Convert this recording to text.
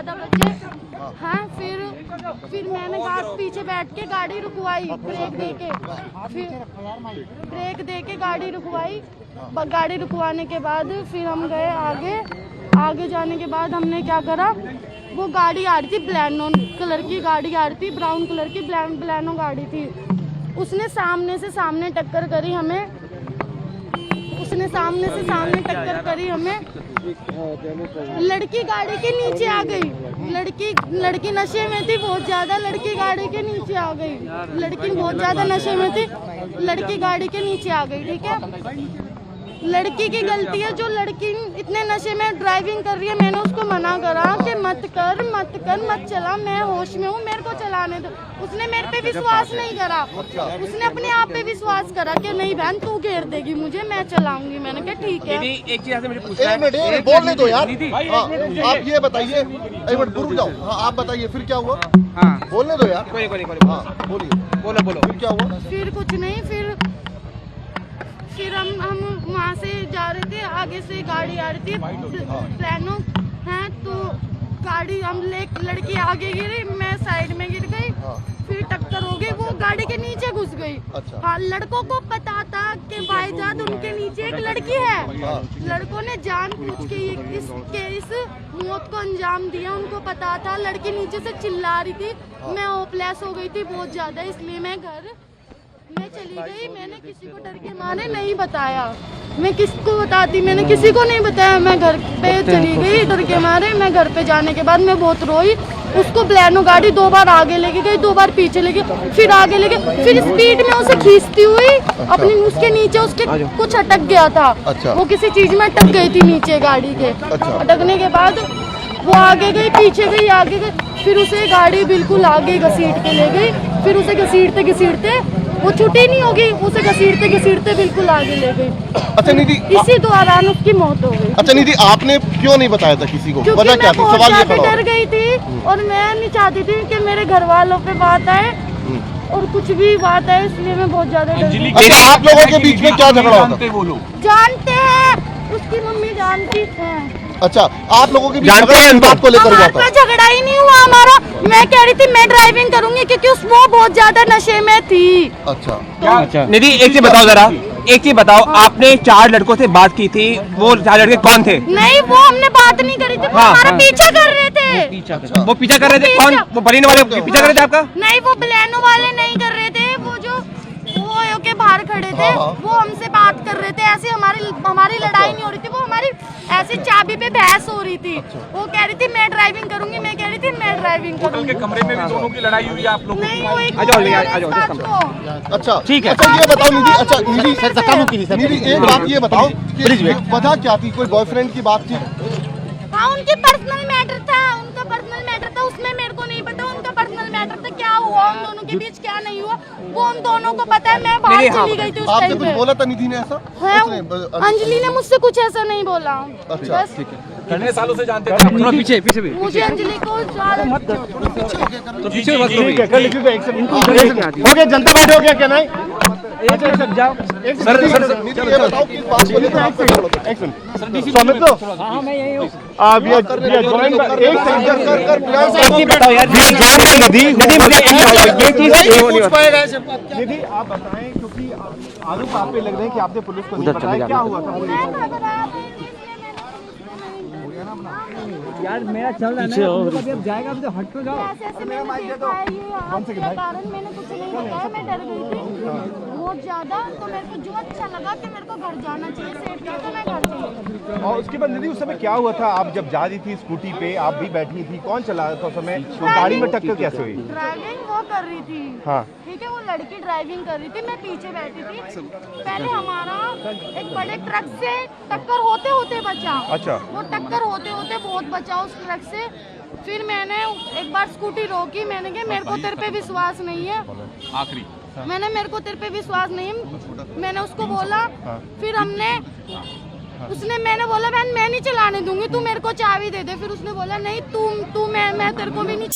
ज्यादा बच्चे। हाँ, फिर मैंने पीछे बैठ के गाड़ी रुकवाई, ब्रेक दे के गाड़ी रुकवाई। गाड़ी रुकवाने के बाद फिर हम गए आगे जाने के बाद हमने क्या करा, वो गाड़ी आ रही थी ब्लैनो कलर की गाड़ी आ रही थी, ब्राउन कलर की ब्लैनो गाड़ी थी। उसने सामने से सामने टक्कर करी हमें, लड़की गाड़ी के नीचे आ गई। लड़की नशे में थी बहुत ज्यादा, लड़की गाड़ी के नीचे आ गई। लड़की बहुत ज्यादा नशे में थी, लड़की गाड़ी के नीचे आ गई। ठीक है, लड़की की गलती है, जो लड़की इतने नशे में ड्राइविंग कर रही है। मैंने उसको मना करा कि मत चला, मैं होश में हूँ, मेरे को चलाने दो। उसने मेरे पे विश्वास नहीं करा, उसने अपने आप पे विश्वास करा कि नहीं बहन तू घेर देगी मुझे, मैं चलाऊंगी। मैंने कहा ठीक है। एक चीज मुझे पूछना है, बोलने दो यार। आप ये बताइए, एक मिनट रुक जाओ। हाँ, आप बताइए फिर क्या हुआ। हाँ, बोलने दो यार। कोई हाँ, बोलो फिर क्या हुआ। फिर कुछ नहीं, फिर हम वहाँ से जा रहे थे, आगे से गाड़ी आ रही थी प्लानो है, तो गाड़ी लड़की आगे गिरी, मैं साइड में गिर गई। फिर टक्कर हो गई, वो गाड़ी के नीचे घुस गई। अच्छा। हाँ, लड़कों को पता था कि भाईजान उनके नीचे एक लड़की है। लड़कों ने जानबूझ के इस मौत को अंजाम दिया, उनको पता था। लड़की नीचे से चिल्ला रही थी, मैं होपलेस हो गई थी बहुत ज्यादा, इसलिए मैं घर मैं चली गई। मैंने किसी को डर के मारे नहीं बताया, मैं किसको बताती, मैंने किसी को नहीं बताया। मैं घर पे चली गई डर के मारे। मैं घर पे जाने के बाद मैं बहुत रोई। उसको ब्लैनो गाड़ी 2 बार आगे लेके गई, 2 बार पीछे लेके, फिर आगे लेके, फिर स्पीड में उसे खींचती हुई अपनी उसके नीचे उसके कुछ अटक गया था। अच्छा। वो किसी चीज में अटक गई थी नीचे गाड़ी के। अच्छा। अटकने के बाद वो आगे गई, पीछे गई, आगे गई, फिर उसे गाड़ी बिल्कुल आगे घसीट के ले गई। फिर उसे घसीटते वो छुट्टी नहीं होगी, उसे घसीटते बिल्कुल आगे ले गई। अच्छा निधि, इसी दौरान उसकी मौत हो गई। अच्छा निधि, आपने क्यों नहीं बताया था किसी को? वजह क्या थी? सवाल ये खड़ा डर गई थी और मैं नहीं चाहती थी कि मेरे घर वालों पे बात आए और कुछ भी बात है, इसलिए मैं बहुत ज्यादा डर गई। अच्छा, आप लोगों के बीच में क्या झगड़ा होता? जानते हैं, उसकी मम्मी जानती है। अच्छा, आप लोगों के बीच में बात को लेकर हुआ था? झगड़ा ही नहीं हुआ हमारा। मैं कह रही थी मैं ड्राइविंग करूंगी क्योंकि वो बहुत ज्यादा नशे में थी। अच्छा। निधि, एक चीज बताओ जरा, आपने 4 लड़कों से बात की थी, वो 4 लड़के कौन थे? नहीं, वो हमने बात नहीं करी थी, वो हमारा पीछा कर रहे थे। वो पीछा कर रहे थे? कौन? वो बलिनो वाले पीछा कर रहे थे आपका? नहीं, वो ब्लैनो वाले नहीं कर रहे थे, वो जो वो के बाहर खड़े थे, वो हमसे बात कर रहे थे। ऐसे हमारी लड़ाई नहीं हो रही थी, वो हमारी ऐसी चाबी पे बहस हो रही थी। वो कह रही थी मैं ड्राइविंग करूंगी, मैं कह रही थी मैं ड्राइविंग करूंगी। के कमरे में भी दोनों की लड़ाई हुई आप लोगों की? नहीं, आ जाओ। अच्छा ठीक है। अच्छा, ये बताओ निधि, निधि एक बात ये बताओ, वजह क्या थी? कोई बॉयफ्रेंड की बात थी? हाँ, उनकी पर्सनल मैटर था, उसमें मेरे को नहीं पता उनका पर्सनल मैटर था। क्या हुआ उन दोनों के बीच, क्या नहीं हुआ, वो उन दोनों को पता है। मैं बाहर चली गई थी उस टाइम पे। बोला था निधि ने ऐसा? अंजलि ने मुझसे कुछ ऐसा नहीं बोला। अच्छा, ठीक है। कितने सालों से जानते थे? थोड़ा पीछे भी। मुझे अंजलि को पीछे बस हो गया, जनता पार्टी हो गया क्या? नहीं, सर स्वामित तो मैं यही हूँ। बताओ यार, निधि आप बताएं, क्योंकि आरोप आप पे लग रहे हैं कि आपने पुलिस को नहीं बताया, क्या हुआ था? यार मेरा चल रहा है ना, अभी अब जाएगा, अभी तो हट तो जाओ। मैंने कुछ नहीं बताया, मैं डर गई थी बहुत ज्यादा। तो मेरे को जो अच्छा लगा कि मेरे को घर जाना चाहिए सेफ था, तो मैं घर चली गई। और उसके बाद निधि, उस समय क्या हुआ था? आप जब जा रही थी स्कूटी पे, आप भी बैठी थी, कौन चला रहा था उस समय? गाड़ी में टक्कर कैसे हुई? ड्राइविंग वो कर रही थी। हाँ, ठीक है, वो लड़की ड्राइविंग कर रही थी, मैं पीछे बैठी थी। पहले हमारा एक बड़े ट्रक से टक्कर होते बचा। अच्छा। वो टक्कर होते बहुत बचा उस ट्रक से। फिर मैंने एक बार स्कूटी रोकी, मैंने कहा मेरे को तेरे पे विश्वास नहीं है। आखिरी मेरे को तेरे पे विश्वास नहीं है, मैंने उसको बोला। फिर मैंने बोला बहन मैं नहीं चलाने दूंगी, तू मेरे को चाबी दे दे। फिर उसने बोला नहीं, तू मैं तेरे को भी नहीं।